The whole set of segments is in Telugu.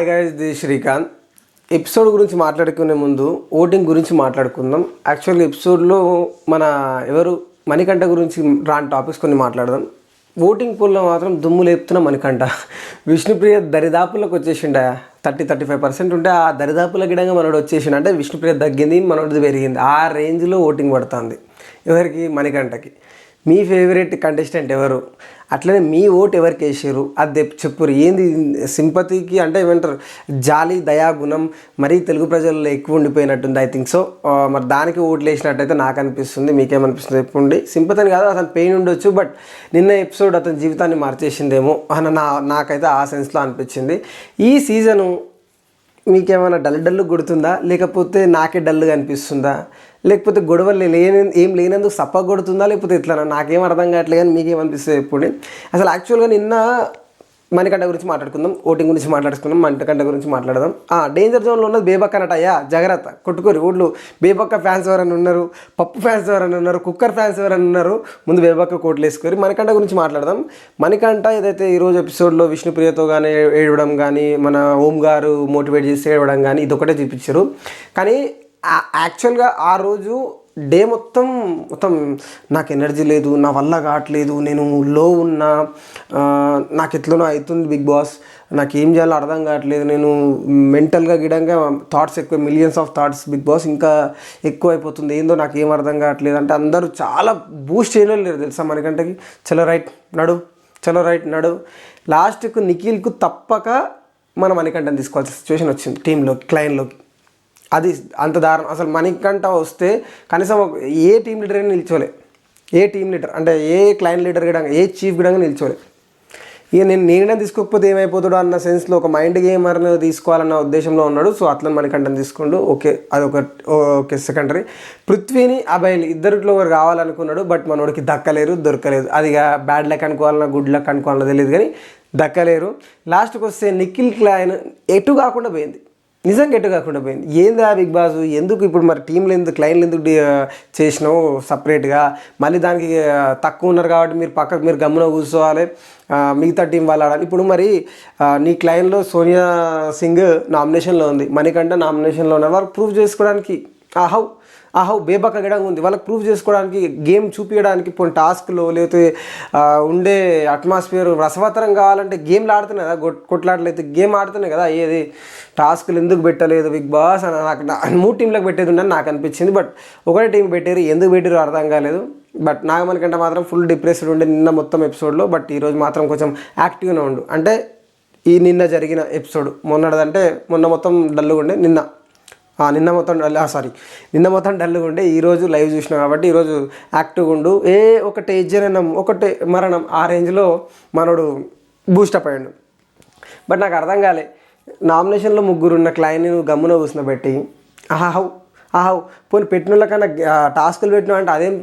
Hi guys, the Srikanth. Episode గురించి మాట్లాడుకునే ముందు ఓటింగ్ గురించి మాట్లాడుకుందాం. యాక్చువల్గా ఎపిసోడ్లో మన మణికంఠ గురించి రాని టాపిక్స్ కొన్ని మాట్లాడదాం. ఓటింగ్ పోల్లో మాత్రం దుమ్ము లేపుతున్న మణికంఠ. విష్ణుప్రియ దరిదాపులకు వచ్చేసిండ. 35% ఉంటే ఆ దరిదాపుల గిడంగా మనోడు వచ్చేసిండు. అంటే విష్ణుప్రియ తగ్గింది, మనోడిది పెరిగింది. ఆ రేంజ్లో ఓటింగ్ పడుతుంది. ఎవరికి? మణికంఠకి. మీ ఫేవరెట్ కంటెస్టెంట్ ఎవరు? అట్లనే మీ ఓటు ఎవరికి వేసారు అది చెప్పురు. ఏంది సింపతికి అంటే ఏమంటారు, జాలి దయాగుణం మరీ తెలుగు ప్రజల్లో ఎక్కువ ఉండిపోయినట్టుంది. I think so. మరి దానికి ఓట్లు వేసినట్టయితే నాకు అనిపిస్తుంది. మీకేమనిపిస్తుంది చెప్పండి. సింపతిని కాదు, అతను పెయిన్ ఉండొచ్చు, బట్ నిన్న ఎపిసోడ్ అతని జీవితాన్ని మార్చేసిందేమో అని నాకైతే ఆ సెన్స్లో అనిపించింది. ఈ సీజను మీకేమైనా డల్ కొడుతుందా, లేకపోతే నాకే డల్గా అనిపిస్తుందా, లేకపోతే గొడవలు ఏం లేనందుకు సప్ప కొడుతుందా, లేకపోతే ఇట్లా నాకేం అర్థం కావట్లేదు. కానీ మీకేమనిపిస్తుంది ఎప్పుడు? అసలు యాక్చువల్గా నిన్న మణికంఠ గురించి మాట్లాడుకుందాం, ఓటింగ్ గురించి మాట్లాడుకుందాం, మణికంఠ గురించి మాట్లాడదాం. డేంజర్ జోన్లో ఉన్నది బేబక్క అన్నట్టయ్యా, జాగ్రత్త, కొట్టుకోరు ఊళ్ళు. బేబక్క ఫ్యాన్స్ ఎవరైనా ఉన్నారు, పప్పు ఫ్యాన్స్ ఎవరైనా ఉన్నారు, కుక్కర్ ఫ్యాన్స్ ఎవరైనా ఉన్నారు, ముందు బేబక్క కోట్లు వేసుకోరు. మణికంఠ గురించి మాట్లాడదాం. మణికంఠ ఏదైతే ఈరోజు ఎపిసోడ్లో విష్ణుప్రియతో కానీ ఏడవడం కానీ, మన ఓం గారు మోటివేట్ చేసి ఏడవడం కానీ, ఇదొకటే చూపించారు. కానీ యాక్చువల్గా ఆ రోజు డే మొత్తం నాకు ఎనర్జీ లేదు, నా వల్ల కావట్లేదు, నేను లో ఉన్నా, నాకు ఎట్లనో అవుతుంది బిగ్ బాస్, నాకు ఏం చేయాలో అర్థం కావట్లేదు, నేను మెంటల్గా గిడంగా థాట్స్ ఎక్కువ, millions of thoughts, Bigg Boss ఇంకా ఎక్కువ అయిపోతుంది, ఏందో నాకు ఏం అర్థం కావట్లేదు అంటే అందరూ చాలా బూస్ట్ చేయలేరు తెలుసా మనకంటకి. చలో రైట్ నడు. లాస్ట్కు నిఖిల్కు తప్పక మనం మణికంఠని తీసుకోవాల్సిన సిచ్యువేషన్ వచ్చింది టీంలోకి, క్లైన్లోకి. అది అంత దారుణం. అసలు మణికంఠ వస్తే కనీసం ఏ టీం లీడర్ అయినా నిల్చోలే, ఏ టీం లీడర్ అంటే ఏ క్లైన్ లీడర్ గిడంగా, ఏ చీఫ్ గిడంగా నిల్చోలే. ఇక నేనే తీసుకోకపోతే ఏమైపోతాడో అన్న సెన్స్లో ఒక మైండ్ గేమర్ని తీసుకోవాలన్న ఉద్దేశంలో ఉన్నాడు. సో అట్లా మణికంఠని తీసుకోండు. Okay secondary. పృథ్వీని అభయలు ఇద్దరిలో ఒకరు కావాలనుకున్నాడు, బట్ మనోడికి దొరకలేదు. అది బ్యాడ్ లక్ అనుకోవాలన్నా గుడ్ లక్ అనుకోవాలన్నా తెలియదు, కానీ దక్కలేరు. లాస్ట్కి వస్తే నిఖిల్ క్లైన్ ఎటు కాకుండా పోయింది, నిజంగా ఎటు కాకుండా పోయింది. ఏంది ఆ బిగ్ బాస్, ఎందుకు ఇప్పుడు మరి టీంలు ఎందుకు, క్లైన్లు ఎందుకు చేసినావు సపరేట్గా? మళ్ళీ దానికి తక్కువ ఉన్నారు కాబట్టి మీరు గమ్మున కూర్చోవాలి, మిగతా టీం వాళ్ళు ఆడాలి. ఇప్పుడు మరి నీ క్లైన్లో సోనియా సింగ్ నామినేషన్లో ఉంది, మణికంఠ నామినేషన్లో ఉన్నారు. వాళ్ళకి ప్రూవ్ చేసుకోవడానికి ఆహౌ బేబక్క గిడంగా ఉంది. వాళ్ళకి ప్రూవ్ చేసుకోవడానికి, గేమ్ చూపించడానికి, పోనీ టాస్క్లో లేకపోతే ఉండే అట్మాస్ఫియర్ రసవత్తరం కావాలంటే గేమ్లు ఆడుతున్నాయి కదా, కొట్లాటలు అయితే గేమ్ ఆడుతున్నాయి కదా. ఏది టాస్క్లు ఎందుకు పెట్టలేదు బిగ్ బాస్ అని నాకు 3 టీంలకు పెట్టేది ఉండని నాకు అనిపించింది. బట్ ఒకటే టీం పెట్టారు, ఎందుకు పెట్టారు అర్థం కాలేదు. బట్ నాగమణికంటే మాత్రం ఫుల్ డిప్రెస్డ్ ఉండే నిన్న మొత్తం ఎపిసోడ్లో. బట్ ఈరోజు మాత్రం కొంచెం యాక్టివ్గానే ఉండు. అంటే ఈ నిన్న జరిగిన ఎపిసోడ్, మొన్న మొత్తం డల్గా ఉండే, నిన్న మొత్తం డల్గా ఉండే. ఈరోజు లైవ్ చూసినా కాబట్టి ఈరోజు యాక్టివ్గా ఉండు. ఒకటే జననం ఒకటే మరణం ఆ రేంజ్లో మనోడు బూస్టప్ అయ్యాడు. బట్ నాకు అర్థం కాలే, నామినేషన్లో 3 ఉన్న క్లైన్ని నువ్వు గమ్మున కూర్చున్నబెట్టి పోనీ పెట్టిన వాళ్ళకన్నా టాస్కులు పెట్టినా అంటే అదేం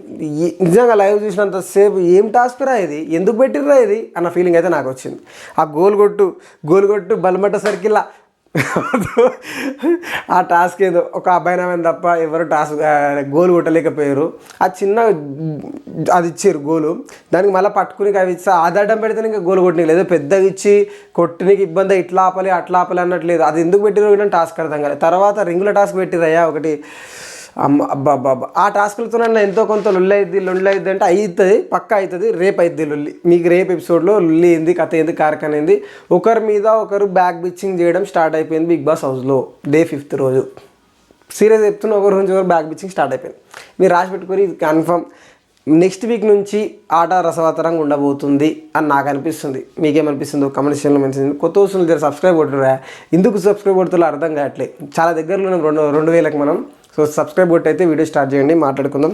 నిజంగా లైవ్ చూసినంతసేపు ఏం టాస్క్ రా ఇది, ఎందుకు పెట్టిర్రా ఇది అన్న ఫీలింగ్ అయితే నాకు వచ్చింది. ఆ గోల్ కొట్టు బలమట్ట సర్కిల్లా ఆ టాస్క్ ఏదో ఒక అబ్బాయినమైన తప్ప ఎవరు గోల్ కొట్టలేకపోయారు. అది ఇచ్చారు గోలు, దానికి మళ్ళీ పట్టుకుని అవి ఇచ్చి ఆధారం పెడితే ఇంకా గోల్ కొట్టినకి లేదు, పెద్దగా ఇచ్చి కొట్టినకి ఇబ్బంది, ఇట్లా ఆపాలి అట్లా ఆపాలి అన్నట్లేదు. అది ఎందుకు పెట్టిరో టాస్క్ అర్థం కాలేదు. తర్వాత రింగుల టాస్క్ పెట్టిరయ్యా ఒకటి, అబ్బా ఆ టాస్కులతోనన్నా ఎంతో కొంత లొల్లి అయిద్ది అంటే అవుతుంది, పక్కా అవుతుంది. రేపు అవుద్ది లొల్లి, మీకు రేపు ఎపిసోడ్లో లొల్లి ఏంది, కథ ఏంది, కార్ఖాన ఏంది, ఒకరి మీద ఒకరు బ్యాక్ బిచ్చింగ్ చేయడం స్టార్ట్ అయిపోయింది బిగ్ బాస్ హౌస్లో. డే 5th రోజు సీరియస్ చెప్తున్న ఒకరి నుంచి ఒకరు బ్యాక్ బిచ్చింగ్ స్టార్ట్ అయిపోయింది. మీరు రాసి పెట్టుకొని ఇది కన్ఫర్మ్. నెక్స్ట్ వీక్ నుంచి ఆట రసవత్తరంగా ఉండబోతుంది అని నాకు అనిపిస్తుంది. మీకేమనిపిస్తుందో కమెంట్ సెక్షన్లో మెన్షన్. కొత్త వస్తువులు జర సబ్స్క్రైబ్ కొట్టురా. ఎందుకు సబ్స్క్రైబ్ కొడుతున్నా అర్థం కావట్లేదు. చాలా దగ్గరలో 2,000కి మనం. సో సబ్స్క్రైబ్ కొట్టి అయితే వీడియో స్టార్ట్ చేయండి, మాట్లాడుకుందాం.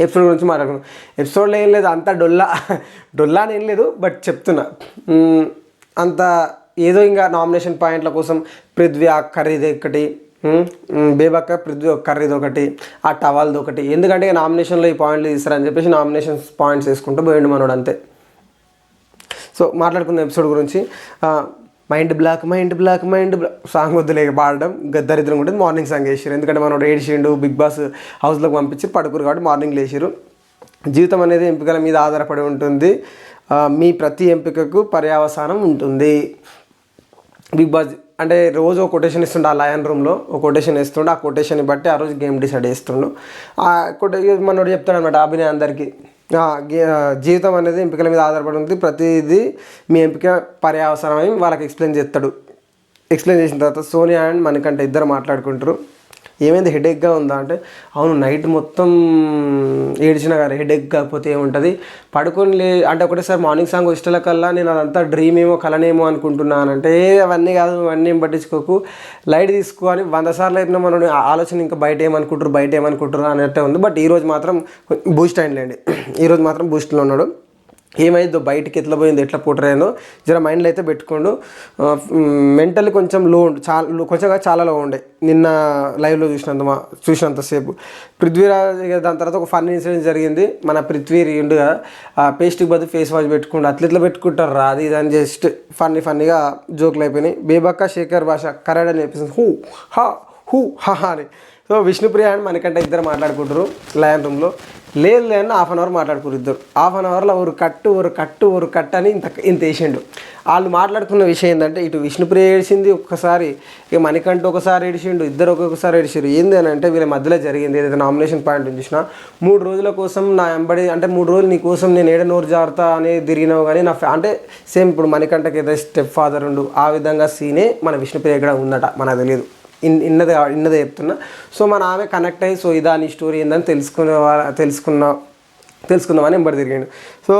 ఎపిసోడ్ గురించి మాట్లాడుకుందాం. ఎపిసోడ్లో ఏం లేదు, అంతా డొల్లా అని ఏం లేదు, బట్ చెప్తున్నా అంత ఏదో ఇంకా నామినేషన్ పాయింట్ల కోసం పృథ్వీ ఆ కర్రీది ఒకటి, బేబక్క పృథ్వీ కర్రీది ఒకటి, ఆ టవాల్ది ఒకటి. ఎందుకంటే నామినేషన్లో ఈ పాయింట్లు తీస్తారని చెప్పేసి నామినేషన్ పాయింట్స్ వేసుకుంటూ పోయిండు మనోడు అంతే. సో మాట్లాడుకున్న ఎపిసోడ్ గురించి, మైండ్ బ్లాక్ సాంగ్ వద్దులేక పాడడం దరిద్రం ఉంటుంది. మార్నింగ్ సాంగ్ వేసారు, ఎందుకంటే మనోడు ఏడిచిండు, బిగ్ బాస్ హౌస్లోకి పంపించి పడుకురు కాబట్టి మార్నింగ్ లేచారు. జీవితం అనేది ఎంపికల మీద ఆధారపడి ఉంటుంది, మీ ప్రతి ఎంపికకు పర్యవసానం ఉంటుంది. బిగ్ బాస్ అంటే రోజు ఒక కొటేషన్ ఇస్తుండే ఆ లయన్ రూమ్లో ఒక కొటేషన్ ఇస్తుండే, ఆ కొటేషన్ని బట్టి ఆ రోజు గేమ్ డిసైడ్ చేస్తుండు. ఆ మనోడు చెప్తాడు అనమాట అభినయ్ అందరికీ, జీవితం అనేది ఎంపికల మీద ఆధారపడి ఉంది, ప్రతిదీ మీ ఎంపిక పర్యావసరమని వాళ్ళకి ఎక్స్ప్లెయిన్ చేస్తాడు. ఎక్స్ప్లెయిన్ చేసిన తర్వాత సోనియా అండ్ మణికంఠ ఇద్దరు మాట్లాడుకుంటారు. ఏమైంది, హెడేక్గా ఉందా అంటే, అవును నైట్ మొత్తం ఏడ్చినా కానీ హెడేక్ కాకపోతే ఏముంటుంది, పడుకొని అంటే ఒకటేసారి మార్నింగ్ సాంగ్ ఇష్టల కల్లా నేను అదంతా డ్రీమ్ ఏమో కలనేమో అనుకుంటున్నానంటే, అవన్నీ కాదు, అవన్నీ ఏం పట్టించుకోకు, లైట్ తీసుకో అని 100 సార్లు అయినా మనం ఆలోచన ఇంకా బయట ఏమనుకుంటారు అన్నట్టే ఉంది. బట్ ఈరోజు మాత్రం బూస్ట్ అయిందండి, ఈరోజు మాత్రం బూస్ట్లో ఉన్నాడు. ఏమైందో బయటికి ఎట్లా పోయిందో ఎట్లా పోటరైందో జర మైండ్లో అయితే పెట్టుకోండు. మెంటల్లీ కొంచెం లో ఉండు, చాలా లో ఉండే నిన్న లైవ్లో చూసినంతసేపు. పృథ్వీరాజ్ దాని తర్వాత ఒక ఫన్నీ ఇన్సిడెంట్ జరిగింది. మన పృథ్వీ ఉండుగా పేస్ట్కి బదులు ఫేస్ వాష్ పెట్టుకుంటూ అట్లా పెట్టుకుంటారు రా అది ఇది అని జస్ట్ ఫన్నీగా జోకులు అయిపోయినాయి. బేబక్క శేఖర్ భాష కరెక్ట్ అని చెప్పేసి హూ హా అని. సో విష్ణుప్రియ అండ్ మణికంఠ ఇద్దరు మాట్లాడుకుంటారు లయన్ రూమ్లో. లేదు లేని హాఫ్ అన్ అవర్ మాట్లాడుకున్నారు ఇద్దరు. హాఫ్ అన్ అవర్లో ఒక కట్టు అని ఇంత వేసిండు. వాళ్ళు మాట్లాడుకున్న విషయం ఏంటంటే, ఇటు విష్ణుప్రియ ఏడిచింది ఒక్కసారి, ఇక మణికంఠ ఒకసారి ఏడిచిండు, ఇద్దరు ఒక్కొక్కసారి ఏడిచారు. ఏంది అని అంటే వీళ్ళ మధ్యలో జరిగింది ఏదైతే నామినేషన్ పాయింట్ చూసినా, 3 రోజుల కోసం నా వెంబడి అంటే 3 రోజులు నీ కోసం నేను ఏడ నోరు జాగ్రత్త అని తిరిగినావు కానీ అంటే సేమ్ ఇప్పుడు మణికంఠకి ఏదైతే స్టెప్ ఫాదర్ ఉండు ఆ విధంగా సీనే మన విష్ణుప్రియ కూడా ఉందట, మనకు తెలియదు, ఇన్నదే చెప్తున్నా. సో మన ఆమె కనెక్ట్ అయ్యి సో ఇదా నీ స్టోరీ ఏందని తెలుసుకుందామని ఎంబడి తిరిగాడు. సో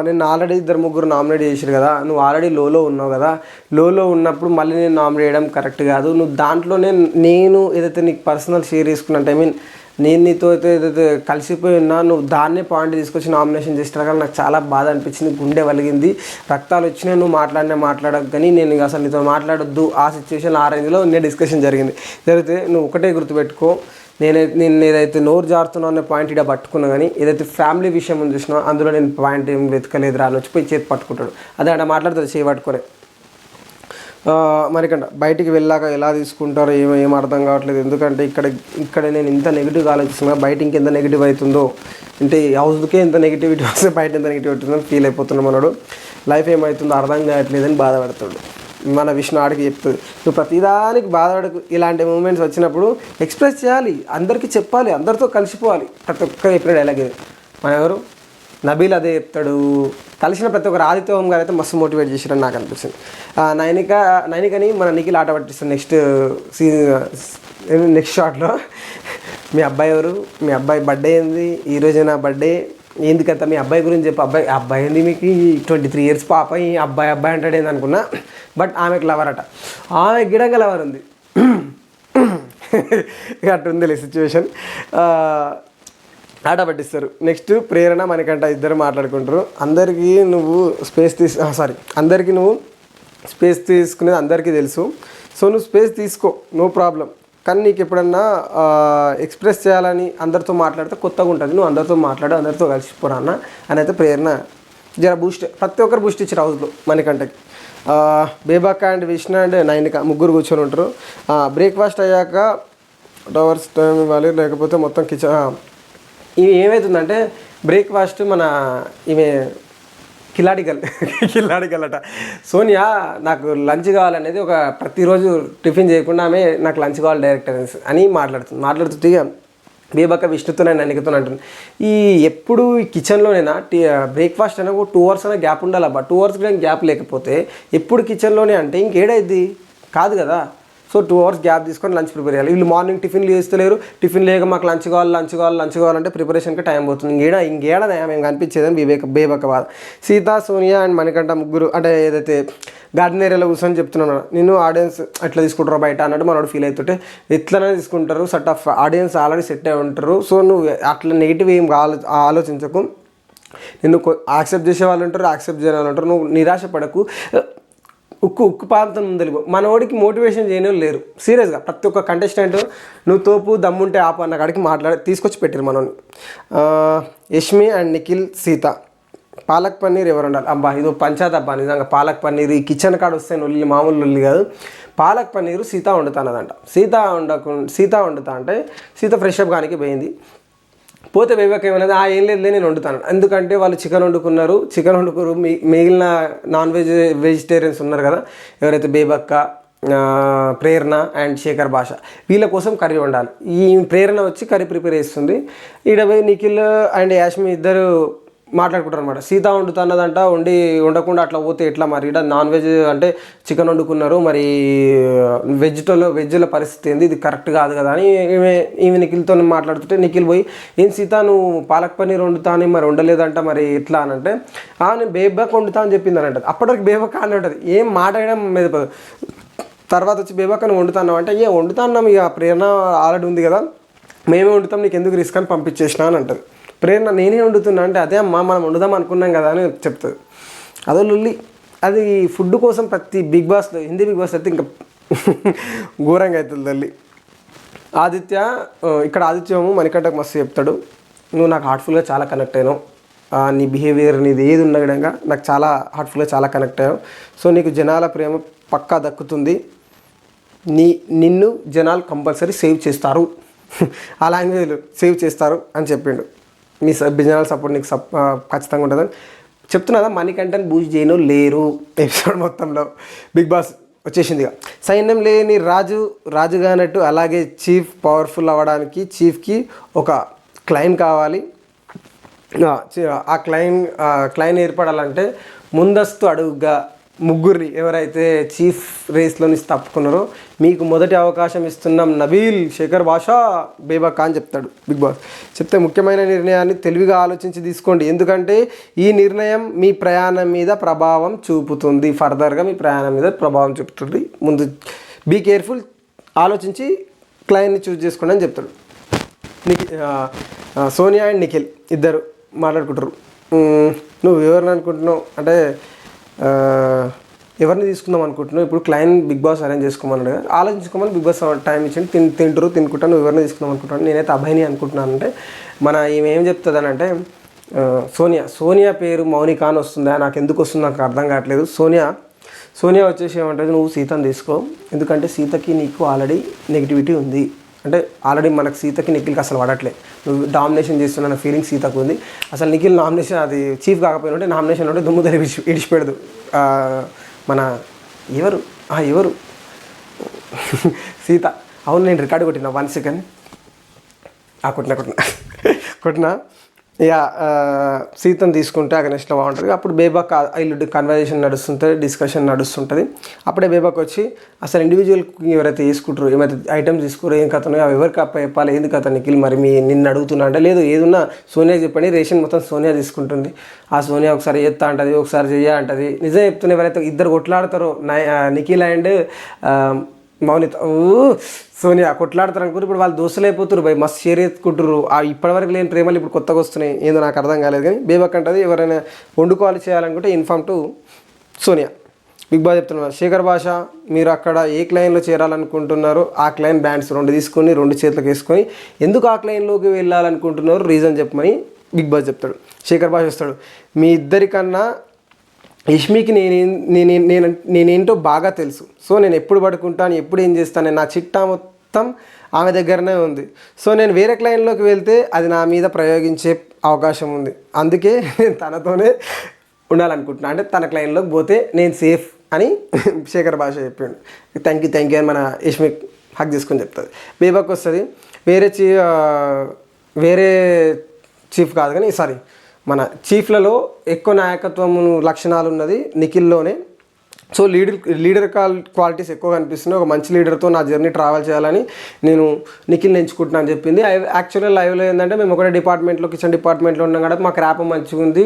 నేను ఆల్రెడీ 2-3 నామినేట్ చేసారు కదా, నువ్వు ఆల్రెడీ లోలో ఉన్నావు కదా, లోలో ఉన్నప్పుడు మళ్ళీ నేను నామినేట్ చేయడం కరెక్ట్ కాదు. నువ్వు దాంట్లోనే నేను ఏదైతే నీకు పర్సనల్ షేర్ చేసుకున్నట్టు, నేను నీతో ఏదైతే కలిసిపోయి ఉన్నా నువ్వు దాన్నే పాయింట్ తీసుకొచ్చి నామినేషన్ చేసినా కానీ నాకు చాలా బాధ అనిపించింది, గుండె వలిగింది, రక్తాలు వచ్చినాయి, నువ్వు మాట్లాడక కానీ నేను ఇక అసలు నీతో మాట్లాడొద్దు. ఆ సిచ్యువేషన్ ఆ రేంజ్లో నేను డిస్కషన్ జరిగితే నువ్వు ఒకటే గుర్తుపెట్టుకో, నేను ఏదైతే నోరు జారుతున్నావు అనే పాయింట్ ఇక్కడ పట్టుకున్నా కానీ ఏదైతే ఫ్యామిలీ విషయం ఉంది చూసినా అందులో నేను పాయింట్ ఏం వెతకలేదు రా అని వచ్చిపోయి చేతి పట్టుకుంటాడు. అదే అక్కడ మాట్లాడుతుంది చేయి పట్టుకొని. మరికంట బయటికి వెళ్ళాక ఎలా తీసుకుంటారో ఏం అర్థం కావట్లేదు. ఎందుకంటే ఇక్కడ నేను ఇంత నెగిటివ్గా ఆలోచిస్తున్నా, బయట ఇంకెంత నెగిటివ్ అవుతుందో, అంటే హౌస్కే ఎంత నెగిటివిటీ వస్తే బయట ఎంత నెగిటివ్ అవుతుందని ఫీల్ అయిపోతున్నాం. మనోడు లైఫ్ ఏమవుతుందో అర్థం కావట్లేదని బాధపడుతాడు. మన విష్ణు ఆడికి చెప్తుంది, నువ్వు ప్రతిదానికి బాధపడకు, ఇలాంటి మూమెంట్స్ వచ్చినప్పుడు ఎక్స్ప్రెస్ చేయాలి, అందరికీ చెప్పాలి, అందరితో కలిసిపోవాలి. ప్రతి ఒక్కరు చెప్పిన డైలాగ్ ఇది. మన ఎవరు నబీల్ అదే చెప్తాడు. కలిసిన ప్రతి ఒక్కరు ఆదిత్య ఓం గారు అయితే మస్తు మోటివేట్ చేశారని నాకు అనిపిస్తుంది. నైనికని మన నిఖిల్ ఆట పట్టిస్తుంది నెక్స్ట్ షాట్లో. మీ అబ్బాయి ఎవరు, మీ అబ్బాయి బర్త్డే ఏంది, ఈరోజు నా బర్త్డే ఏంది కదా, మీ అబ్బాయి గురించి చెప్పి, అబ్బాయి ఏంది మీకు 23 years పాప, ఈ అబ్బాయి అంటాడు ఏంది అనుకున్నా. బట్ ఆమెకు లవర్ అట, ఆమె గిడంగా లవర్ ఉంది. అట్టుందిలే సిచ్యువేషన్. ఆట పట్టిస్తారు. నెక్స్ట్ ప్రేరణ మణికంఠ ఇద్దరు మాట్లాడుకుంటారు. అందరికీ నువ్వు స్పేస్ తీసుకునేది అందరికీ తెలుసు. సో నువ్వు స్పేస్ తీసుకో, నో ప్రాబ్లం. కానీ నీకు ఎప్పుడన్నా ఎక్స్ప్రెస్ చేయాలని అందరితో మాట్లాడితే కొత్తగా ఉంటుంది, నువ్వు అందరితో మాట్లాడు, అందరితో కలిసిపోరా అన్న అని అయితే ప్రేరణ జర బూస్ట్, ప్రతి ఒక్కరు బూస్ట్ ఇచ్చారు హౌస్లో మణికంఠకి. బేబక్క అండ్ విష్ణు అండ్ నైనిక ముగ్గురు కూర్చొని ఉంటారు. బ్రేక్ఫాస్ట్ అయ్యాక టవర్స్ టైం ఇవ్వాలి, లేకపోతే మొత్తం కిచెన్. ఇవి ఏమవుతుందంటే బ్రేక్ఫాస్ట్ మన ఈమె కిల్లాడిగల్ అట, సోనియా నాకు లంచ్ కావాలనేది ఒక ప్రతిరోజు టిఫిన్ చేయకుండా ఆమె నాకు లంచ్ కావాలి డైరెక్టర్ అని మాట్లాడుతుంటే బేబక్క విష్ణుతో నేను నైనికతో అంటుంది. ఎప్పుడు ఈ కిచెన్లోనేనా బ్రేక్ఫాస్ట్ అయినా 2 hours అయినా గ్యాప్ ఉండాలి. 2 hours కూడా గ్యాప్ లేకపోతే ఎప్పుడు కిచెన్లోనే అంటే ఇంకేడైద్ది కాదు కదా. సో 2 hours గ్యాప్ తీసుకొని లంచ్ ప్రిపేర్ చేయాలి. వీళ్ళు మార్నింగ్ టిఫిన్లు చేస్తలేరు, టిఫిన్ లేక మాకు లంచ్ కావాలంటే ప్రిపరేషన్కి టైం పోతుంది. ఇంకేడా మేము కనిపించేదని బేబక్క బాధ. సీత, సోనియా అండ్ మణికంఠ ముగ్గురు అంటే ఏదైతే గార్డెన్ ఏరియాలో కూర్చొని చెప్తున్నాను, నేను ఆడియన్స్ ఎట్లా తీసుకుంటారో బయట అన్నట్టు మనోడు ఫీల్ అవుతుంటే ఎట్లనే తీసుకుంటారు, set of audience already set అయి ఉంటారు. సో నువ్వు అట్లా నెగిటివ్ ఏం ఆలోచించకు, నిన్ను యాక్సెప్ట్ చేసే వాళ్ళు ఉంటారు, యాక్సెప్ట్ చేయని వాళ్ళు ఉంటారు. నువ్వు నిరాశ పడకు, ఉక్కు పాంతం తెలుగు. మనోడికి మోటివేషన్ చేయని లేరు సీరియస్గా. ప్రతి ఒక్క కంటెస్టెంట్ నువ్వు తోపు దమ్ముంటే ఆపు అన్న కాడికి తీసుకొచ్చి పెట్టారు మనోని. యష్మి అండ్ నిఖిల్, సీత. పాలక్ పన్నీర్ ఎవరు ఉండాలి అబ్బా, ఇదో పంచాయత్ అబ్బా నిజంగా. పాలక్ పన్నీర్ ఈ కిచెన్ కాడ వస్తే నొల్లి, మామూలు నొల్లి కాదు. పాలక్ పన్నీరు సీత వండుతానదంట. సీత వండుతా అంటే సీత ఫ్రెష్ అప్ కానికి పోయింది. పోతే బేబక్క ఏమన్నది, ఏం లేదులే నేను వండుతాను. ఎందుకంటే వాళ్ళు చికెన్ వండుకున్నారు, మిగిలిన నాన్ వెజిటేరియన్స్ ఉన్నారు కదా, ఎవరైతే బేబక్క ప్రేరణ అండ్ శేఖర్ భాష వీళ్ళ కోసం కర్రీ వండాలి. ఈ ప్రేరణ వచ్చి కర్రీ ప్రిపేర్ చేస్తుంది. ఈడ పోయి నిఖిల్ అండ్ యాష్మి ఇద్దరు మాట్లాడుకుంటారు అనమాట. సీత వండుతున్నదంట, వండకుండా అట్లా పోతే ఎట్లా మరి, ఇక్కడ నాన్ వెజ్ అంటే చికెన్ వండుకున్నారు, మరి వెజ్ల పరిస్థితి ఏంది, ఇది కరెక్ట్ కాదు కదా అని ఈమె నిఖిల్తో మాట్లాడుతుంటే, నిఖిల్ పోయి ఏం సీత నువ్వు పాలక్ పన్నీర్ వండుతాను మరి వండలేదంట మరి ఎట్లా అని అంటే, నేను బేబాక్ వండుతా అని చెప్పింది అని అంటది. అప్పటివరకు బేబాక్ అని ఉంటుంది, ఏం మాట్లాడడం మీద. తర్వాత వచ్చి బేబాక్ అని వండుతున్నావు అంటే, వండుతున్నాం ఇక ప్రేరణ ఆల్రెడీ ఉంది కదా మేమే వండుతాం, నీకు ఎందుకు రిస్క్ అని పంపించేసినా అని అంటది. ప్రేరణ నేనే వండుతున్నా అంటే, అదే అమ్మా మనం వండుదాం అనుకున్నాం కదా అని చెప్తుంది. అదో లొల్లి. అది ఫుడ్ కోసం ప్రతి బిగ్ బాస్లో, హిందీ బిగ్ బాస్ అయితే ఇంకా ఘోరంగా అవుతుంది తల్లి. ఇక్కడ ఆదిత్యము మణికంఠకు మస్తు చెప్తాడు, నువ్వు నాకు హార్ట్ఫుల్గా చాలా కనెక్ట్ అయినావు, నీ బిహేవియర్ నీది ఏది ఉన్న విధంగా నాకు చాలా హార్ట్ఫుల్గా చాలా కనెక్ట్ అయ్యావు. సో నీకు జనాల ప్రేమ పక్కా దక్కుతుంది, నిన్ను జనాలు కంపల్సరీ సేవ్ చేస్తారు, ఆ లాంగ్వేజ్లో సేవ్ చేస్తారు అని చెప్పిండు. మీ జనాల సపోర్ట్ నీకు ఖచ్చితంగా ఉంటుందని చెప్తున్నదా. మణికంఠని బూస్ట్ చేయను లేరు ఎపిసోడ్ మొత్తంలో. బిగ్ బాస్ వచ్చేసింది ఇక. సైన్యం లేని రాజుగా అన్నట్టు అలాగే చీఫ్ పవర్ఫుల్ అవ్వడానికి చీఫ్కి ఒక క్లైన్ కావాలి. ఆ క్లైన్ ఏర్పడాలంటే ముందస్తు అడుగుగా ముగ్గురిని ఎవరైతే చీఫ్ రేస్లో నుంచి తప్పుకున్నారో మీకు మొదటి అవకాశం ఇస్తున్నాం నబీల్, శేఖర్ భాష, బేబాక్ అని చెప్తాడు బిగ్ బాస్. చెప్తే ముఖ్యమైన నిర్ణయాన్ని తెలివిగా ఆలోచించి తీసుకోండి, ఎందుకంటే ఈ నిర్ణయం మీ ప్రయాణం మీద ప్రభావం చూపుతుంది, ఫర్దర్గా మీ ప్రయాణం మీద ప్రభావం చూపుతుంది. ముందు బీ కేర్ఫుల్, ఆలోచించి క్లైన్ని చూస్ చేసుకోండి అని చెప్తాడు. సోనియా అండ్ నిఖిల్ ఇద్దరు మాట్లాడుకుంటారు. నువ్వు ఎవరిని అనుకుంటున్నావు అంటే, ఎవరిని తీసుకుందాం అనుకుంటున్నావు, ఇప్పుడు క్లైన్ బిగ్ బాస్ అరేంజ్ చేసుకోమన్నాడు కదా, ఆలోచించుకోమని బిగ్ బాస్ టైం ఇచ్చింది. తినుకుంటాను, నువ్వు ఎవరిని తీసుకుందాం అనుకుంటున్నాను, నేనైతే అభయ్ని అనుకుంటున్నాను అంటే, ఈమె ఏం చెప్తుంది అని అంటే, సోనియా పేరు మౌనిక అని వస్తుందా, నాకు ఎందుకు వస్తుంది నాకు అర్థం కావట్లేదు. సోనియా వచ్చేసి ఏమంటుంది, నువ్వు సీతను తీసుకో, ఎందుకంటే సీతకి నీకు ఆల్రెడీ నెగిటివిటీ ఉంది, అంటే ఆల్రెడీ మనకు సీతకి నిఖిల్కి అసలు పడట్లే, నువ్వు డామినేషన్ చేస్తున్న ఫీలింగ్ సీతకు ఉంది. అసలు నిఖిల్ నామినేషన్ అది చీఫ్ కాకపోయినా ఉంటే నామినేషన్ ఉంటే దుమ్ము తల్లి ఇడిచిపెడదు. మన ఎవరు సీత, అవును నేను రికార్డు కొట్టినా 1 సెకండ్ కొట్టినా ఇక సీతను తీసుకుంటే అగనెస్ట్లో బాగుంటుంది. అప్పుడు బేబాక్ వీళ్ళు కన్వర్జేషన్ నడుస్తుంటుంది, డిస్కషన్ నడుస్తుంటుంది. అప్పుడే బేబాక్ వచ్చి అసలు ఇండివిజువల్ కుకింగ్ ఎవరైతే తీసుకుంటారో, ఏమైతే ఐటమ్స్ తీసుకురో, ఏం కథనో అవి ఎవరికి చెప్పాలి, ఏంది కథ నిఖిల్ మరి నిన్ను అడుగుతున్నా అంటే, లేదు ఏదున్నా సోనియా చెప్పండి, రేషన్ మొత్తం సోనియా తీసుకుంటుంది. ఆ సోనియా ఒకసారి చేస్తా అంటది, ఒకసారి చెయ్య అంటది. నిజం చెప్తున్నా, ఎవరైతే ఇద్దరు కొట్లాడతారో నిఖిల్ అండ్ మౌనిత సోనియా కొట్లాడతారు అనుకుంటారు. ఇప్పుడు వాళ్ళు దోస్తులు అయిపోతారు భయ్, మస్తు షేర్ ఎత్తుకుంటారు. ఇప్పటివరకు లేని ప్రేమలు ఇప్పుడు కొత్తగా వస్తున్నాయి, ఏదో నాకు అర్థం కాలేదు. కానీ బేబాక్ అంటది ఎవరైనా వండుకోవాలి చేయాలనుకుంటే inform to Sonia. Bigg Boss చెప్తున్నారు, శేఖర్ భాష మీరు అక్కడ ఏ క్లైన్లో చేరాలనుకుంటున్నారో ఆ క్లైన్ బ్యాండ్స్ 2 తీసుకొని 2 చేతులకు వేసుకొని ఎందుకు ఆ క్లైన్లోకి వెళ్ళాలనుకుంటున్నారో రీజన్ చెప్పమని బిగ్ బాస్ చెప్తాడు. శేఖర్ భాష వస్తాడు, మీ ఇద్దరికన్నా యష్మికి నేనేంటో బాగా తెలుసు, సో నేను ఎప్పుడు పడుకుంటాను, ఎప్పుడు ఏం చేస్తాను, నా చిట్టా మొత్తం ఆమె దగ్గరనే ఉంది. సో నేను వేరే క్లైన్లోకి వెళ్తే అది నా మీద ప్రయోగించే అవకాశం ఉంది, అందుకే నేను తనతోనే ఉండాలనుకుంటున్నాను, అంటే తన క్లైన్లోకి పోతే నేను సేఫ్ అని శేఖర్ భాష చెప్పాడు. థ్యాంక్ యూ అని మన యష్మి హక్ చేసుకొని చెప్తుంది. బేబాక్ వస్తుంది, వేరే చీఫ్ కాదు కానీ మన చీఫ్లలో ఎక్కువ నాయకత్వం లక్షణాలు ఉన్నది నిఖిల్లోనే. సో లీడర్ క్వాలిటీస్ ఎక్కువ కనిపిస్తున్నాయి. ఒక మంచి లీడర్తో నా జర్నీ ట్రావెల్ చేయాలని నేను నిఖిల్ని ఎంచుకుంటున్నాను అని చెప్పింది. యాక్చువల్గా లైవ్లో ఏంటంటే మేము ఒకటే డిపార్ట్మెంట్లో, కిచెన్ డిపార్ట్మెంట్లో ఉన్నాం కాబట్టి మాకు ర్యాప్ మంచిగా ఉంది,